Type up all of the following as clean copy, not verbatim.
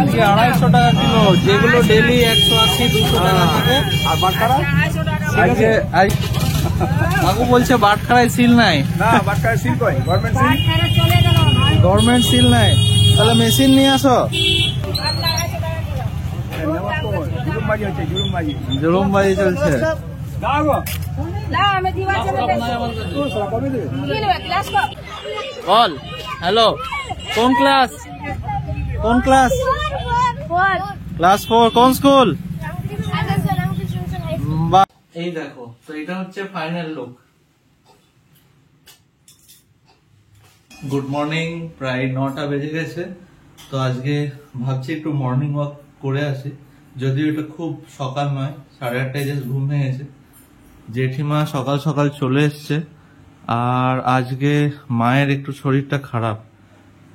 আজকে 250 টাকা কিলো, যেগুলো ডেলি 180 200 টাকা থাকে। আর বাটখারা আজকে কাকু বলছে বাটখারায় সিল নাই। না, বাটখারা সিল কই, গভর্নমেন্ট সিল, গভর্নমেন্ট সিল নাই, তাহলে মেশিন নিয়ে আসো। জুলুমবাজি চলছে। বল হ্যালো, কোন ক্লাস? কোন ক্লাস? ক্লাস 4। কোন স্কুল? এই দেখো, তো এটা হচ্ছে ফাইনাল লুক। গুড মর্নিং, প্রায় 9টা বেজে গেছে। তো আজকে ভাবছি একটু মর্নিং ওয়াক করে আসি, যদিও এটা খুব সকাল নয়, 8:30টায় জাস্ট ঘুম ভেঙেছে। জেঠিমা সকাল সকাল চলে এসছে। আর আজকে মায়ের একটু শরীরটা খারাপ,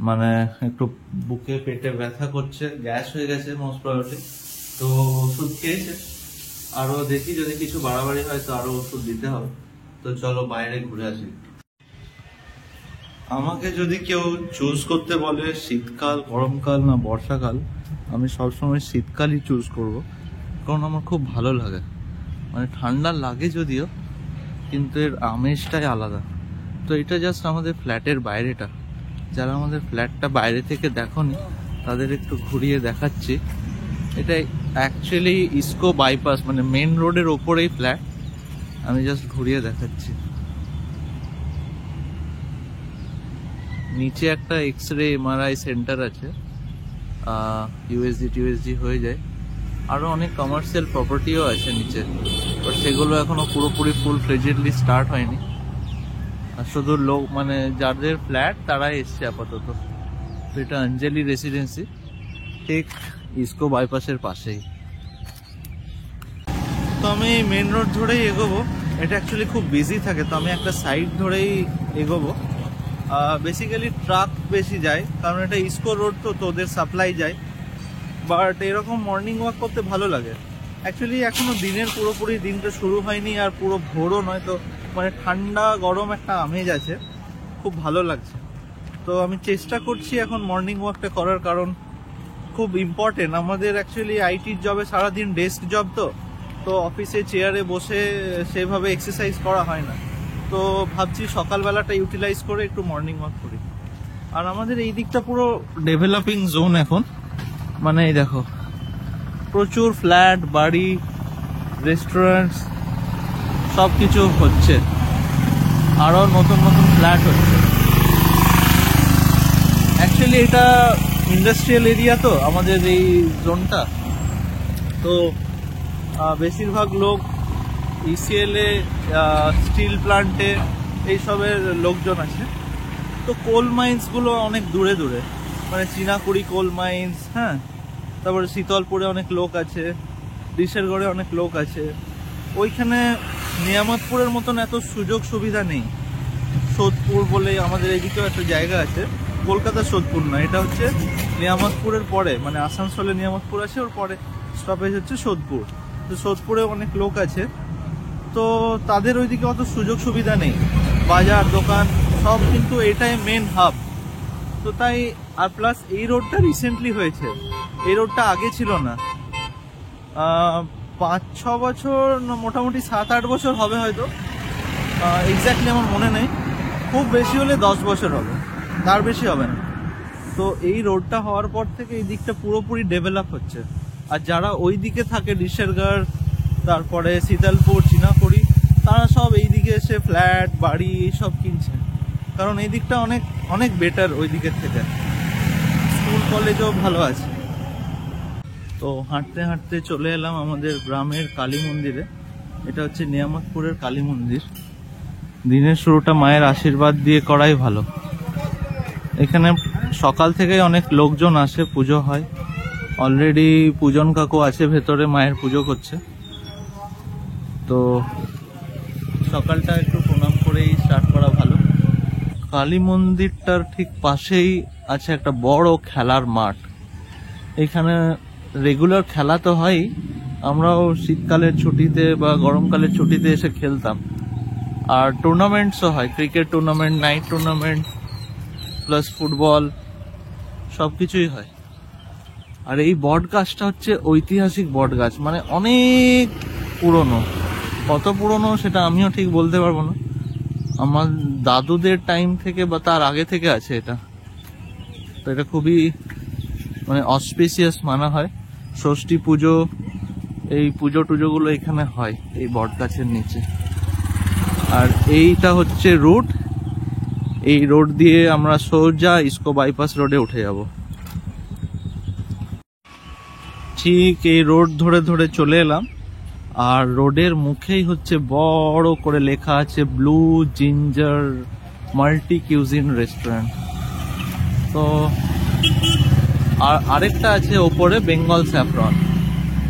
মানে একটু বুকে পেটে ব্যথা করছে, গ্যাস হয়ে গেছে মোস্ট প্রবাবলি। তো ওষুধ খেয়েছে, আরো দেখি যদি কিছু বাড়াবাড়ি হয় তো আরো ওষুধ দিতে হবে। তো চলো বাইরে ঘুরে আসি। আমাকে যদি কেউ চুজ করতে বলে শীতকাল, গরমকাল না বর্ষাকাল, আমি সবসময় শীতকালই চুজ করব, কারণ আমার খুব ভালো লাগে। মানে ঠান্ডা লাগে যদিও, কিন্তু এর আমেজটাই আলাদা। তো এটা জাস্ট আমাদের ফ্ল্যাটের বাইরেটা। যারা আমাদের ফ্ল্যাটটা বাইরে থেকে দেখোনি তাদের একটু ঘুরিয়ে দেখাচ্ছি। এটা অ্যাকচুয়ালি ইসকো বাইপাস, মানে মেন রোডের ওপরেই ফ্ল্যাট। আমি জাস্ট ঘুরিয়ে দেখাচ্ছি। নিচে একটা এক্স-রে এমআরআই সেন্টার আছে, ইউএসজি হয়ে যায়। আরো অনেক কমার্শিয়াল প্রপার্টিও আছে নিচে, বাট সেগুলো এখনো পুরোপুরি ফুল ফ্লেজেডলি স্টার্ট হয়নি। আর শুধু লোক, মানে যাদের ফ্ল্যাট তারাই এসছে আপাতত। তো এটা অঞ্জলি রেসিডেন্সি, ঠিক ইসকো বাইপাসের পাশেই। তো আমি মেন রোড ধরেই এগোবো। এটা অ্যাকচুয়ালি খুব বিজি থাকে, তো আমি একটা সাইড ধরেই এগোবো। বেসিক্যালি ট্রাক বেশি যায়, কারণ এটা ইসকো রোড, তো ওদের সাপ্লাই যায়। বাট এরকম মর্নিং ওয়াক করতে ভালো লাগে। অ্যাকচুয়ালি এখনো দিনের পুরোপুরি দিনটা শুরু হয়নি, আর পুরো ভোরও নয়, তো মানে ঠান্ডা গরম একটা আমেজ আছে, খুব ভালো লাগছে। তো আমি চেষ্টা করছি এখন মর্নিং ওয়াকটা করার, কারণ খুব ইম্পর্টেন্ট। আমাদের অ্যাকচুয়ালি আইটির জবে সারাদিন ডেস্ক জব, তো অফিসে চেয়ারে বসে সেভাবে এক্সারসাইজ করা হয় না। তো ভাবছি সকালবেলাটা ইউটিলাইজ করে একটু মর্নিং ওয়াক করি। আর আমাদের এই দিকটা পুরো ডেভেলপিং জোন এখন, মানে এই দেখো প্রচুর ফ্ল্যাট, বাড়ি, রেস্টুরেন্টস সব কিছু হচ্ছে, আরো নতুন নতুন ফ্ল্যাট হচ্ছে। অ্যাকচুয়ালি এটা ইন্ডাস্ট্রিয়াল এরিয়া, তো আমাদের এই জোনটা, তো বেশিরভাগ লোক ইসিএলে, স্টিল প্লান্টে এইসবের লোকজন আছে। তো কোল মাইন্সগুলো অনেক দূরে দূরে, মানে চীনাকুড়ি কোল মাইন্স, হ্যাঁ, তারপরে শীতলপুরে অনেক লোক আছে, ডিশেরগড়ে অনেক লোক আছে। ওইখানে নিয়ামতপুরের মতন এত সুযোগ সুবিধা নেই। সোদপুর বলে আমাদের এদিকেও একটা জায়গা আছে, কলকাতার সোদপুর নয়, এটা হচ্ছে নিয়ামতপুরের পরে, মানে আসানসোলে নিয়ামতপুর আছে, ওর পরে স্টপেজ হচ্ছে সোদপুর। তো সোদপুরে অনেক লোক আছে, তো তাদের ওইদিকে অত সুযোগ সুবিধা নেই, বাজার দোকান সব, কিন্তু এটাই মেন হাব। তো তাই, আর প্লাস এই রোডটা রিসেন্টলি হয়েছে, এই রোডটা আগে ছিল না। 5-6 বছর, মোটামুটি 7-8 বছর হবে হয়তো, এক্স্যাক্টলি আমার মনে নেই। খুব বেশি হলে 10 বছর হবে, তার বেশি হবে না। তো এই রোডটা হওয়ার পর থেকে এই দিকটা পুরোপুরি ডেভেলপ হচ্ছে। আর যারা ওই দিকে থাকে, ডিশেরগড়, তারপরে শীতলপুর, চীনাকুড়ি, তারা সব এই দিকে এসে ফ্ল্যাট, বাড়ি এইসব কিনছে, কারণ এই দিকটা অনেক অনেক বেটার ওই দিকের থেকে। স্কুল কলেজও ভালো আছে। তো হাঁটতে হাঁটতে চলে এলাম আমাদের গ্রামের কালী মন্দিরে। এটা হচ্ছে নিয়ামতপুরের কালী মন্দির। দিনের শুরুটা মায়ের আশীর্বাদ দিয়ে করাই ভালো। এখানে সকাল থেকেই অনেক লোকজন আসে, পুজো হয়। অলরেডি পূজন কাকু আছে ভেতরে, মায়ের পুজো করছে। তো সকালটা একটু প্রণাম করেই স্টার্ট করা ভালো। কালী মন্দিরটার ঠিক পাশেই আছে একটা বড় খেলার মাঠ। এখানে রেগুলার খেলা তো হয়ই, আমরাও শীতকালের ছুটিতে বা গরমকালের ছুটিতে এসে খেলতাম। আর টুর্নামেন্টসও হয়, cricket tournament, night tournament, plus football, সব কিছুই হয়। আর এই বট গাছটা হচ্ছে ঐতিহাসিক বট গাছ, মানে অনেক পুরনো। কত পুরনো সেটা আমিও ঠিক বলতে পারবো না, আমার দাদুদের টাইম থেকে বা তার আগে থেকে আছে এটা। তো এটা খুবই মানে অসপিসিয়াস মানা হয়, ষষ্ঠী পুজো এই পুজো টুজোগুলো এখানে হয় এই বট গাছের নিচে। আর এইটা হচ্ছে রুট, এই রোড দিয়ে আমরা সোজা ইসকো বাইপাস রোডে উঠে যাব। ঠিক এই রোড ধরে ধরে চলে এলাম, আর রোডের মুখেই হচ্ছে বড় করে লেখা আছে blue ginger multi cuisine restaurant. তো আর আরেকটা আছে ওপরে বেঙ্গল স্যাফরন।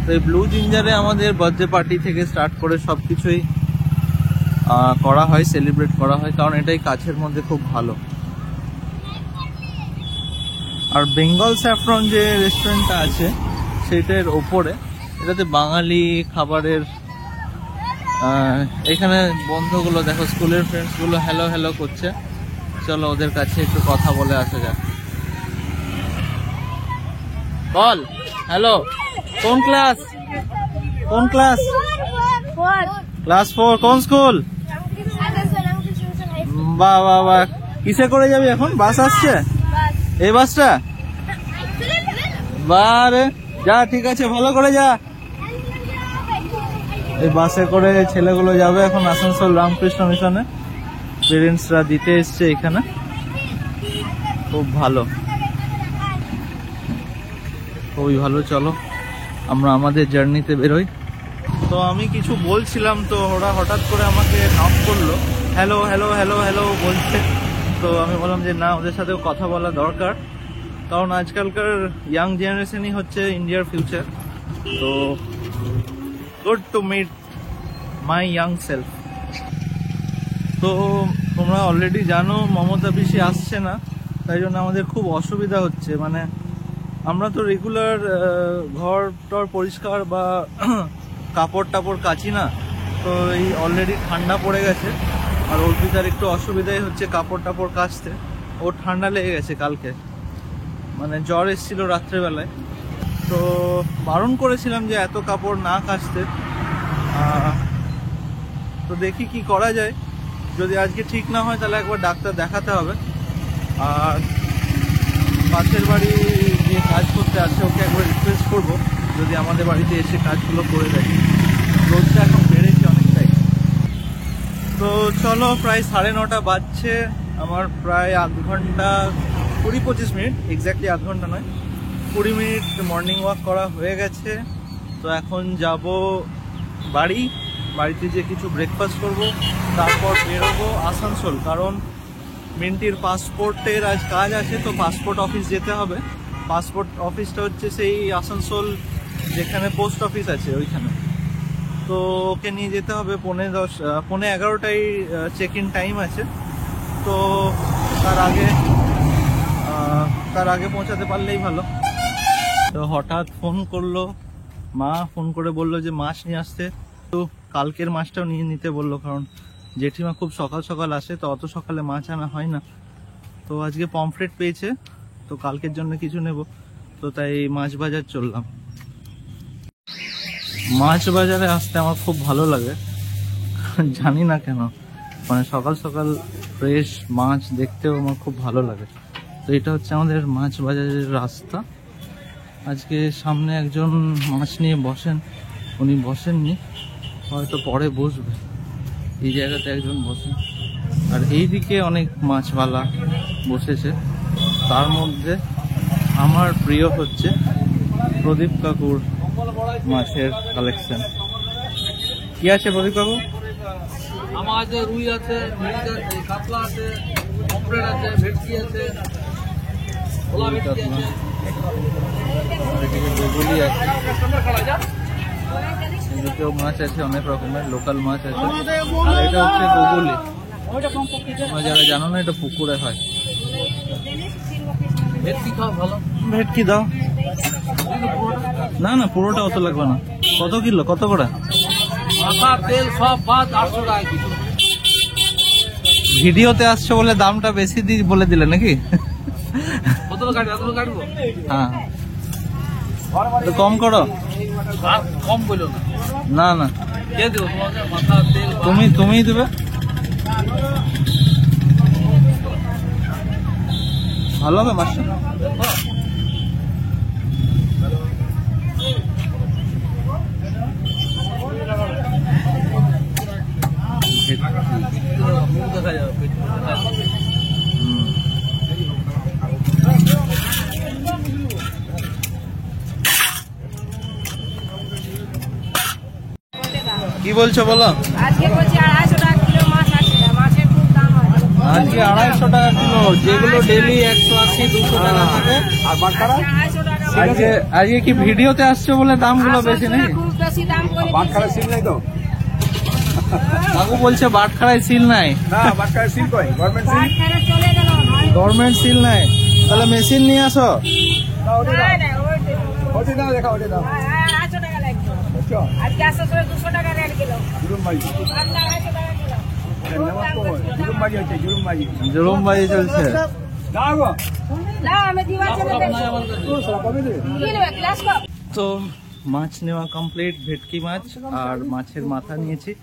তো এই ব্লু জিঞ্জারে আমাদের বার্থডে পার্টি থেকে স্টার্ট করে সবকিছুই করা হয়, সেলিব্রেট করা হয়, কারণ এটাই কাছের মধ্যে খুব ভালো। আর বেঙ্গল স্যাফরন যে রেস্টুরেন্টটা আছে সেটার ওপরে, এটাতে বাঙালি খাবারের, এখানে বন্ধুগুলো দেখো স্কুলের ফ্রেন্ডস গুলো হ্যালো হ্যালো করছে, চলো ওদের কাছে একটু কথা বলে আসা যাক। বল হ্যালো, কোন ক্লাস? কোন ক্লাস? ক্লাস 4। কোন স্কুল? বাহ বাহ বাহ, কিসে করে যাবি এখন? বাস আসছে? এই বাসটা? বারে যা, ঠিক আছে, ভালো করে যা। এই বাসে করে ছেলেগুলো যাবে এখন আসানসোল রামকৃষ্ণ মিশনে, পেরেন্টসরা দিতে এসছে এখানে। খুব ভালো, খুবই ভালো। চলো আমরা আমাদের জার্নিতে বেরোই। তো আমি কিছু বলছিলাম, তো ওরা হঠাৎ করে আমাকে নক করলো, হ্যালো হ্যালো হ্যালো হ্যালো বলছে। তো আমি বললাম যে না, ওদের সাথেও কথা বলা দরকার, কারণ আজকালকার ইয়াং জেনারেশনই হচ্ছে ইন্ডিয়ার ফিউচার। তো good to meet my young self. তো তোমরা অলরেডি জানো মমতা পিসি আসছে না, তাই জন্য আমাদের খুব অসুবিধা হচ্ছে। মানে আমরা তো রেগুলার ঘর টর পরিষ্কার বা কাপড় টাপড় কাচি না, তো এই অলরেডি ঠান্ডা পড়ে গেছে, আর অর্পিতার একটু অসুবিধাই হচ্ছে কাপড় টাপড় কাচতে। ওর ঠান্ডা লেগে গেছে কালকে, মানে জ্বর এসেছিল রাত্রেবেলায়। তো বারণ করেছিলাম যে এত কাপড় না কাচতে। তো দেখি কি করা যায়, যদি আজকে ঠিক না হয় তাহলে একবার ডাক্তার দেখাতে হবে। আর পাশের বাড়ি যে কাজ করতে আছে ওকে একবার রিকোয়েস্ট করবো যদি আমাদের বাড়িতে এসে কাজগুলো করে দেয়। রোদটা এখন বেড়েছে অনেকটাই। তো চলো, প্রায় 9:30 বাজছে, আমার প্রায় আধ ঘন্টা 20-25 মিনিট, এক্স্যাক্টলি আধ ঘন্টা নয়, 20 মিনিট মর্নিং ওয়াক করা হয়ে গেছে। তো এখন যাব বাড়িতে যে কিছু ব্রেকফাস্ট করব, তারপর বেরোবো আসানসোল, কারণ মিন্টির পাসপোর্টের আজ কাজ আছে। তো পাসপোর্ট অফিস যেতে হবে। পাসপোর্ট অফিসটা হচ্ছে সেই আসানসোল যেখানে পোস্ট অফিস আছে ওইখানে। তো ওকে নিয়ে যেতে হবে, 11:15টাই চেক ইন টাইম আছে। তো তার আগে পৌঁছাতে পারলেই ভালো। তো হঠাৎ ফোন করলো মা, ফোন করে বললো যে মাছ নিয়ে আসতে। তো কালকের মাছটাও নিয়ে নিতে বললো, কারণ জেঠিমা খুব সকাল সকাল আসে, তো অত সকালে মাছ আনা হয় না। তো আজকে পমফ্রেট পেয়েছে, তো কালকের জন্য কিছু নেব, তো তাই মাছ বাজার চললাম। মাছ বাজারে আসতে আমার খুব ভালো লাগে, জানি না কেন, মানে সকাল সকাল ফ্রেশ মাছ দেখতেও আমার খুব ভালো লাগে। তো এটা হচ্ছে আমাদের মাছ বাজারের রাস্তা। আজকে সামনে একজন মাছ নিয়ে বসেন, উনি বসেননি, হয়তো পরে বসবে। এই জায়গাতে একজন বসেন, আর এইদিকে অনেক মাছওয়ালা বসেছে। তার মধ্যে আমার প্রিয় হচ্ছে প্রদীপ কাকুর মাছের কালেকশন। কি আছে প্রদীপ কাকু? আমার আছে রুই আছে, মৃগেল আছে, কাতলা আছে, পমফ্রেট আছে, ভেটকি আছে, ভোলা ভেটকি আছে, এদিকে গুগলি আছে, এদিকেও মাছ আছে, অনেক রকমের লোকাল মাছ আছে। আর এটা হচ্ছে গুগলি, তোমরা যারা জানো না এটা পুকুরে হয়। ভেটকি খাওয়া ভালো। ভেটকি দাও। না না, পুরোটা অত লাগবে না। কত কিলো, কত করে? মাথা তেল সব বাদ 800 টাকা কিলো। ভিডিওতে আসছো বলে দামটা বেশি বলে দিলে নাকি? কত কাটবো? হ্যাঁ, তো কম করো। আর কম বললো না। না না, কে দেবো তোমাকে? মাথা তেল তুমিই দেবে। ভালো হবে মাছটা। মুখ দেখা যাবে, পেট দেখা যাবে। কি বলছো বলো? আজকে বলছি 250 টাকা কিলো মাছ আছে, মাছের খুব দাম আছে। আজকে 250 টাকা কিলো, যেগুলো ডেলি 180-200 টাকা থাকে। আর বাটখারা 250 টাকা আজকে কি ভিডিওতে আসছে বলে দামগুলো বেশি নেই? খুব বেশি দাম করে বাটখারা সিল নাই তো? কাকু বলছে বাটখারায় সিল নাই। না, বাটখারা সিল কই? Government seal? বাটখারা চলে গেল। গভর্নমেন্ট সিল নাই, তাহলে মেশিন নিয়ে আসো। না, না, ওটি দাও, দেখা ওটি দাও। 250 টাকা লাগবে। বুঝছো? আজকে আসতে 200 টাকা রেট কিলো। জুলুম বাজি। আর 250 টাকা কিলো। নেওয়া তো জুলুম বাজি হচ্ছে, জুলুম বাজি। জুলুম বাজি চলছে। দাও গো। না, আমি দিবা চলে দেখছি। তো সারা কবে দেবে? কি নেবে গ্লাস কাপ? তো মাছ নেওয়া কমপ্লিট, ভেটকি মাছ আর মাছের মাথা নিয়েছি।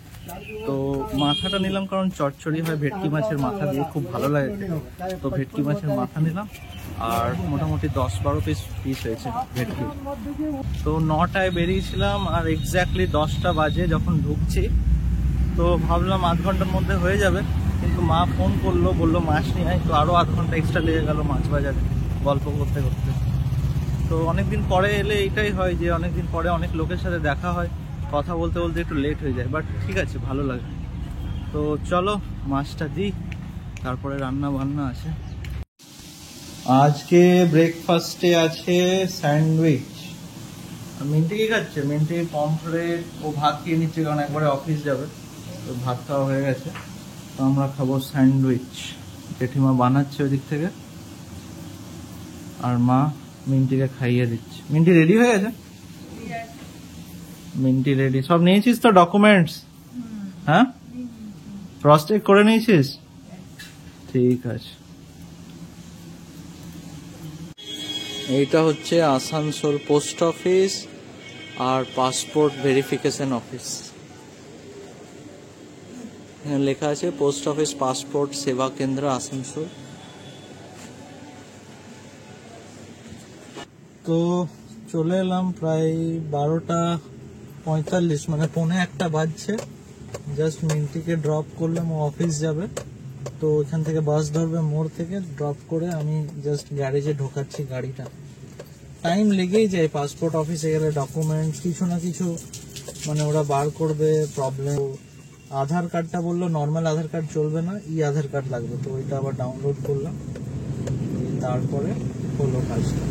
তো মাথাটা নিলাম কারণ চচ্চড়ি হয় ভেটকি মাছের মাথা দিয়ে, খুব ভালো লাগে। তো ভেটকি মাছের মাথা নিলাম আর মোটামুটি 10-12 পিস হয়েছে ভেটকি। তো 9টায় বেরিয়েছিলাম আর এক্স্যাক্টলি 10টা বাজে যখন ঢুকছি। তো ভাবলাম আধ ঘন্টার মধ্যে হয়ে যাবে, কিন্তু মা ফোন করলো, বললো মাছ নিয়ে আয়। তো আরও আধ ঘন্টা এক্সট্রা লেগে গেল মাছ বাজারে গল্প করতে করতে। তো অনেকদিন পরে এলে এইটাই হয় যে অনেকদিন পরে অনেক লোকের সাথে দেখা হয়, কথা বলতে বলতে একটু লেট হয়ে যায়, বাট ঠিক আছে, ভালো লাগে। তো চলো মাছটা দিই, তারপরে রান্না বান্না আছে। আজকে ব্রেকফাস্টে আছে স্যান্ডউইচ। মিন্টি কি খাচ্ছে? মিন্টি পমফ্রেট, ও ভাত খেয়ে নিচ্ছে কারণ একবারে অফিস যাবে, তো ভাত খাওয়া হয়ে গেছে। তো আমরা খাবো স্যান্ডউইচ, জেঠিমা বানাচ্ছে ওই দিক থেকে, আর মা মিন্টিকে খাইয়ে দিচ্ছে। মিন্টি রেডি হয়ে গেছে? Minty ready. সব নিয়েছিস তো ডকুমেন্টস? হ্যাঁ, ক্রস চেক করে নিয়েছিস? ঠিক আছে। এইটা হচ্ছে আসানসোল পোস্ট অফিস আর পাসপোর্ট ভেরিফিকেশন অফিস। এখানে লেখা আছে পোস্ট অফিস পাসপোর্ট সেবা কেন্দ্র আসানসোল। তো চলে এলাম প্রায় 12:45, মানে 1:45 বাজছে। জাস্ট মিন্টিকে ড্রপ করলাম, ও অফিস যাবে। তো এখান থেকে বাস ধরবে মোড় থেকে, ড্রপ করে আমি জাস্ট গ্যারেজে ঢোকাচ্ছি গাড়িটা। টাইম লেগেই যায় পাসপোর্ট অফিসে গেলে, ডকুমেন্টস কিছু না কিছু মানে ওরা বার করবে, প্রবলেম। আধার কার্ডটা বললো নর্মাল আধার কার্ড চলবে না, ই আধার কার্ড লাগবে। তো ওইটা আবার ডাউনলোড করলাম, তারপরে হলো কাজটা।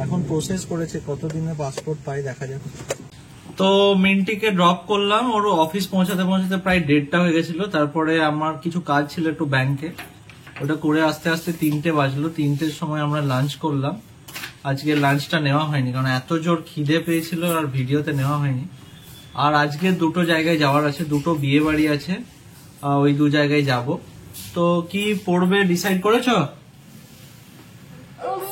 এখন প্রসেস করেছে, কতদিনে পাসপোর্ট পাই দেখা যাক। তো মিন্টিকে ড্রপ করলাম, ওর অফিস পৌঁছাতে পৌঁছাতে প্রায় 1:30 হয়ে গেছিল। তারপরে আমার কিছু কাজ ছিল একটু ব্যাংকে, ওটা করে আস্তে আস্তে 3টে বাজলো। 3টের সময় আমরা লাঞ্চ করলাম। আজকে লাঞ্চটা নেওয়া হয়নি কারণ এত জোর খিদে পেয়েছিল আর ভিডিওতে নেওয়া হয়নি। আর আজকে 2টো জায়গায় যাওয়ার আছে, 2টো বিয়ে বাড়ি আছে, ওই 2 জায়গায় যাব। তো কি পড়বে ডিসাইড করেছো?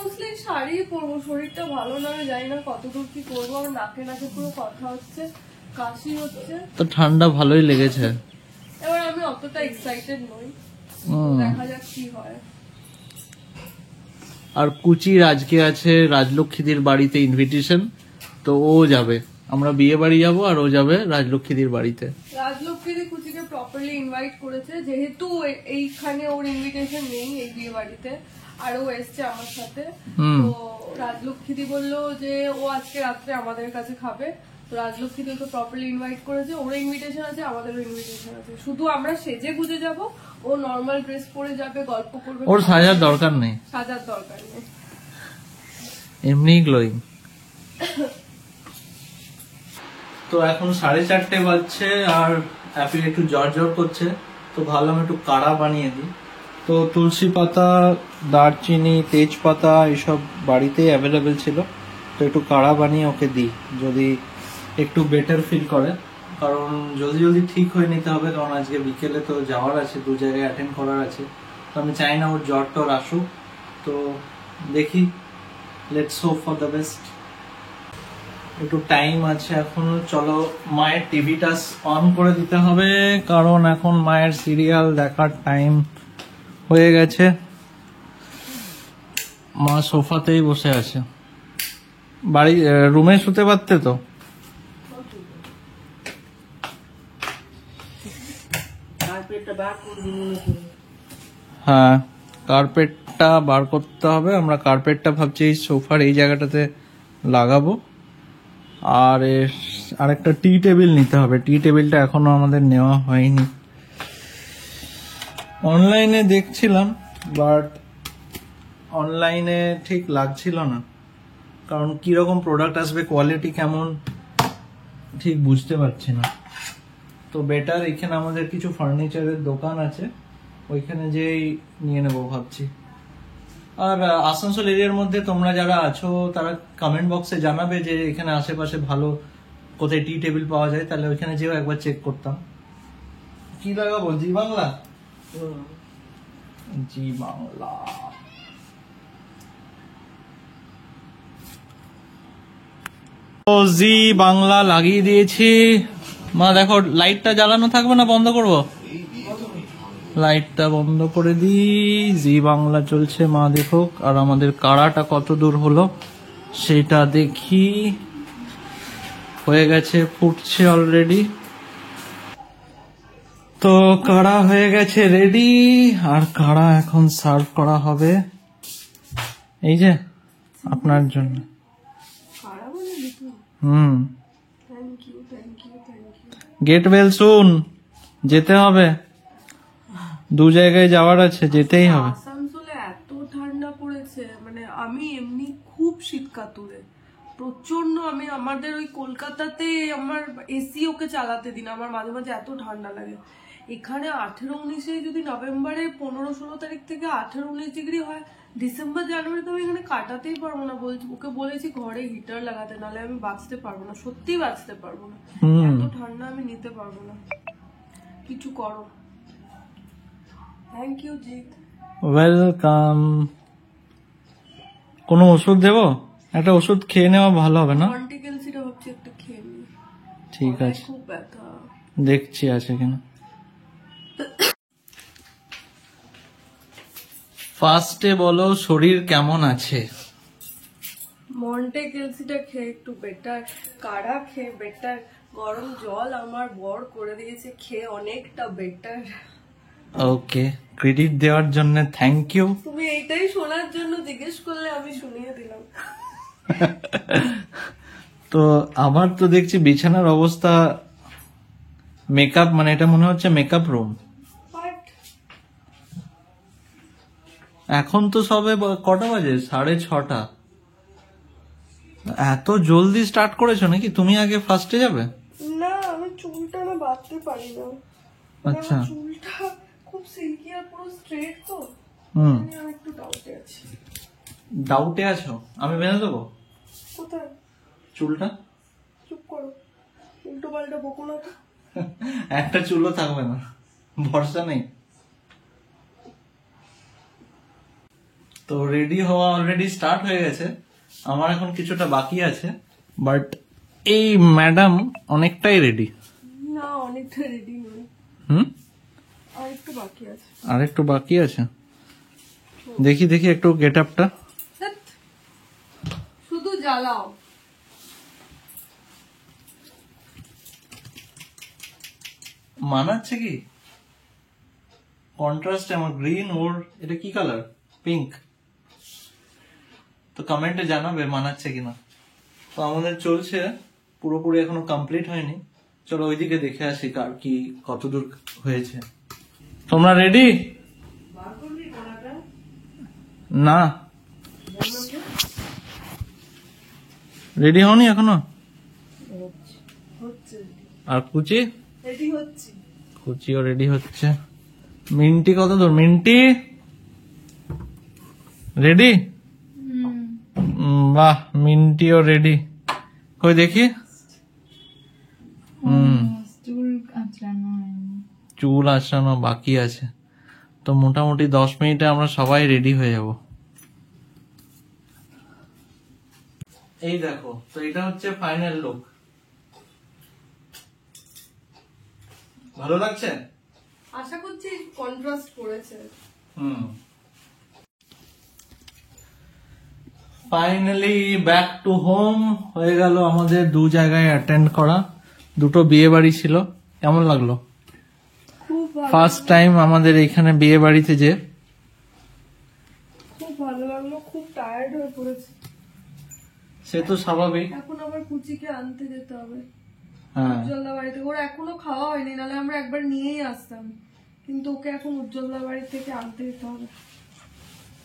মোস্টলি শাড়ি পরবো, শরীরটা ভালো নয়, জানি না কতদূর কি করবো। আমার নাকে নাকে পুরো কথা হচ্ছে, কাশি হচ্ছে। তো ঠান্ডা ভালোই লেগেছে। এবার আমি অতটা এক্সাইটেড নই, দেখা যাক কি হয়। আর কুচির আজকে আছে রাজলক্ষ্মীদের বাড়িতে ইনভিটেশন, তো ও যাবে। আমরা বিয়ে বাড়ি যাবো আর ও যাবে রাজলক্ষ্মীদের বাড়িতে। রাজলক্ষ্মীদি কুচিকে প্রপারলি ইনভাইট করেছে, যেহেতু এইখানে ওর ইনভিটেশন নেই এই বিয়ে বাড়িতে, আর ও এসছে আমার সাথে। তো রাজলক্ষ্মীদি বললো যে ও আজকে রাত্রে আমাদের কাছে খাবে। তো রাজলক্ষ্মীদি ওকে প্রপারলি ইনভাইট করেছে, ওর ইনভিটেশন আছে, আমাদেরও ইনভিটেশন আছে। শুধু আমরা সেজে গুজে যাব, ও নর্মাল ড্রেস পরে যাবে, গল্প করবে। ওর সাজার দরকার নেই, সাজার দরকার নেই, এমনি গ্লোয়িং। তো এখন 4:30 বাজছে আর অ্যাপিল একটু জ্বর জ্বর করছে, তো ভাবলাম একটু কাড়া বানিয়ে দিই। তো তুলসী পাতা, দারচিনি, তেজপাতা এসব বাড়িতেই অ্যাভেলেবেল ছিল, তো একটু কাড়া বানিয়ে ওকে দিই, যদি একটু বেটার ফিল করে। কারণ জলদি জলদি ঠিক হয়ে নিতে হবে, কারণ আজকে বিকেলে তো যাওয়ার আছে, 2 জায়গায় অ্যাটেন্ড করার আছে। তো আমি চাই না ওর জ্বর টর আসুক। তো দেখি, let's hope for the best. একটু টাইম আছে এখনো। চলো মায়ের টিভিটা অন করে দিতে হবে, কারণ এখন মায়ের সিরিয়াল দেখার টাইম হয়ে গেছে। মা সোফাতেই বসে আছে। বাড়ি রুমে শুতে পারতে তো। হ্যাঁ, কার্পেটটা বার করতে হবে। আমরা কার্পেটটা ভাবছি এই সোফার এই জায়গাটাতে লাগাবো। আর আরেকটা টি টেবিল নিতে হবে। টি টেবিলটা এখনো আমাদের নেওয়া হয়নি। অনলাইনে দেখছিলাম, বাট অনলাইনে ঠিক লাগছিল না, কারণ কিরকম প্রোডাক্ট আসবে, কোয়ালিটি কেমন ঠিক বুঝতে পারছি না। তো বেটার এখানে আমাদের কিছু ফার্নিচারের দোকান আছে, ওইখানে যেই নিয়ে নেবো ভাবছি। আর আসানসোল এরিয়ার মধ্যে তোমরা যারা আছো তারা কমেন্ট বক্সে জানাবে যে এখানে আশেপাশে ভালো কোথায় টি টেবিল পাওয়া যায়, তাহলে ওইখানে যেও একবার চেক করতাম। কি লাগাবো, জি বাংলা? জি বাংলা। জি বাংলা লাগিয়ে দিয়েছি। মা দেখো, লাইটটা জ্বালানো থাকবে না বন্ধ করব? লাইটটা বন্ধ করে দিই। জি বাংলা চলছে, মা দেখুক। আর আমাদের কাড়াটা কত দূর হলো সেটা দেখি। হয়ে গেছে, ফুটছে অলরেডি। তো কাড়া হয়ে গেছে রেডি, আর কাড়া এখন সার্ভ করা হবে। এই যে আপনার জন্য। Get well soon. যেতে হবে, দু জায়গায় যাওয়ার আছে, যেতেই হবে। আসানসোলে এত ঠান্ডা পড়েছে, মানে আমি এমনি খুব শীত কাতুরে প্রচন্ড। আমি আমাদের ওই কলকাতাতে আমার এসি ওকে চালাতে দিন, আমার মাঝে মাঝে এত ঠান্ডা লাগে। এখানে 18-19 যদি নভেম্বরে 15-16 তারিখ থেকে 18-19 ডিগ্রি হয়, ডিসেম্বর জানুয়ারি তো আমি এখানে কাটাতেই পারবো না। ওকে বলেছি ঘরে হিটার লাগাতে, নাহলে আমি বাঁচতে পারবো না, সত্যি বাঁচতে পারবো না। এত ঠান্ডা আমি নিতে পারবো না। কিছু করো। Thank you Jeet. ওয়েলকাম। কোনো ওষুধ দেবো? একটা ওষুধ খেয়ে নেওয়া ভালো হবে না? কন্টিকেলসিটা ভাবছি একটু খেয়ে নিই। ঠিক আছে, খুব ব্যথা। দেখছি আছে কিনা। ফার্স্টে বলো শরীর কেমন আছে? মন্টেকেলসিটা খেয়ে একটু বেটার, কাড়া খেয়ে বেটার, গরম জল আমার বর করে দিয়েছে খেয়ে অনেকটা বেটার। ওকে, ক্রেডিট দেওয়ার জন্য থ্যাংক ইউ। তুমি এইটাই শোনার জন্য জিজ্ঞেস করলে আমি শুনিয়ে দিলাম। তো আমার তো দেখছি বিছানার অবস্থা, মেকআপ, মানে এটা মনে হচ্ছে মেকআপ রুম। বাট এখন তো সবে কটা বাজে? 6:30। এত জলদি স্টার্ট করেছো নাকি? তুমি আগে ফার্স্টে যাবে? না, আমি চুলটা না বাঁধতে পারি না। আচ্ছা। আমার চুলটা খুব সিল্কি আর পুরো স্ট্রেট তো, আমি একটু ডাউটে আছি। ডাউটে আছো? আমি বেঁধে দেবো কোথায় চুলটা। চুপ করো, উল্টো পাল্টা বকো না তো। একটা চুলও থাকবে না, ভরসা নেই। তো রেডি হওয়া অলরেডি স্টার্ট হয়ে গেছে, আমার এখন কিছুটা বাকি আছে। বাট এই ম্যাডাম অনেকটাই রেডি। না, অনেকটা রেডি নয়, আর একটু বাকি আছে। আর একটু বাকি আছে। দেখি দেখি একটু গেট আপটা। শুধু জ্বালাও। মানাচ্ছে কি? কন্ট্রাস্ট আমার গ্রিন, ওর এটা কি কালার? পিঙ্ক। তো কমেন্টে জানাবে মানাচ্ছে কিনা। তো আমাদের চলছে, পুরোপুরি এখনো কমপ্লিট হয়নি। চলো ওইদিকে দেখে আসি কার কি কতদূর হয়েছে। তোমরা রেডি? না, রেডি হওনি এখনো? আর কুচি? রেডি হচ্ছে। কুচিও রেডি হচ্ছে। মিন্টি কত দূর? Minty ready? বাহ, মিন্টিও রেডি। কই দেখি। চুল আঁচড়ানো বাকি আছে। তো মোটামুটি 10 মিনিটে আমরা সবাই রেডি হয়ে যাব। এই দেখো, তো এটা হচ্ছে ফাইনাল লুক। ভালো লাগছে? আশা করছি কন্ট্রাস্ট করেছে। ফাইনালি ব্যাক টু হোম হয়ে গেল আমাদের। দু জায়গায় অ্যাটেন্ড করা, দুটো বিয়ে বাড়ি ছিল। কেমন লাগলো? খুব ভালো, ফার্স্ট টাইম আমাদের এখানে বিয়ে বাড়িতে যে। খুব ভালো লাগলো, খুব টায়ার্ড হয়ে পড়েছে। সে তো স্বাভাবিক। এখন আবার কুচিকে আনতে যেতে হবে হ্যাঁ, উজ্জ্বলদা বাড়িতে। ওর এখনো খাওয়া হয়নি, নাহলে আমরা একবার নিয়েই আসতাম, কিন্তু ওকে এখন উজ্জ্বলদা বাড়ি থেকে আনতে যেতে হবে।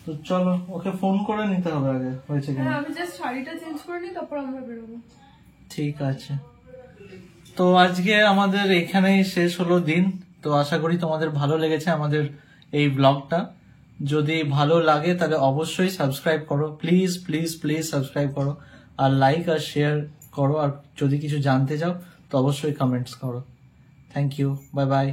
তো চলো, ওকে ফোন করে নিতে হবে আগে হয়েছে কিনা। হ্যাঁ, আমি জাস্ট শাড়িটা চেঞ্জ করে নিই, তারপর আমরা বেরোবো। ঠিক আছে, তো আজকে আমাদের এখানেই শেষ হলো দিন। তো আশা করি তোমাদের ভালো লেগেছে আমাদের এই ব্লগটা। যদি ভালো লাগে তাহলে অবশ্যই সাবস্ক্রাইব করো, প্লিজ প্লিজ প্লিজ সাবস্ক্রাইব করো, আর লাইক আর শেয়ার করো। আর যদি কিছু জানতে চাও তো অবশ্যই কমেন্টস করো। Thank you, bye by.